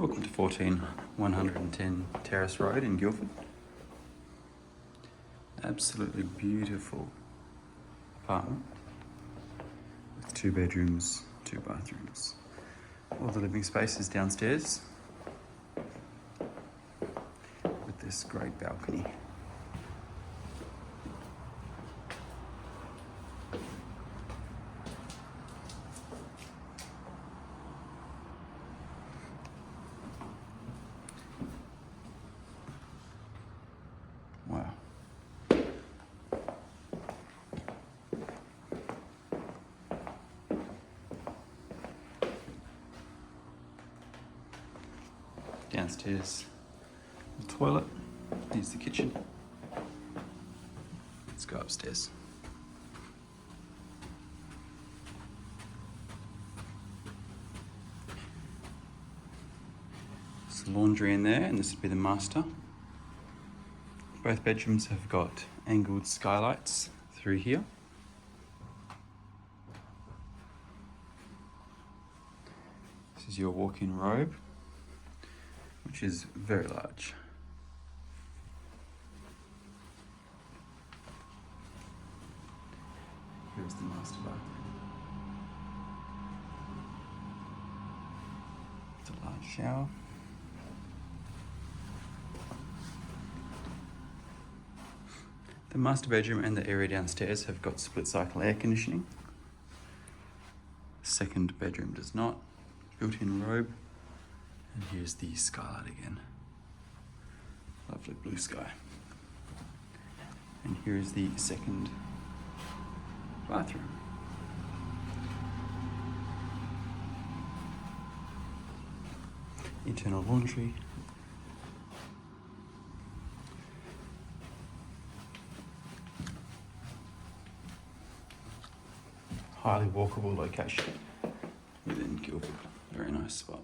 Welcome to 14110 Terrace Road in Guildford. Absolutely beautiful apartment with 2 bedrooms, 2 bathrooms. All the living space is downstairs with this great balcony. Wow. Downstairs, the toilet, here's the kitchen. Let's go upstairs. There's the laundry in there, and this would be the master. Both bedrooms have got angled skylights through here. This is your walk-in robe, which is very large. Here's the master bathroom. It's a large shower. The master bedroom and the area downstairs have got split cycle air conditioning. The second bedroom does not. Built-in robe. And here's the skylight again. Lovely blue sky. And here is the second bathroom. Internal laundry. Highly walkable location within Guildford. Very nice spot.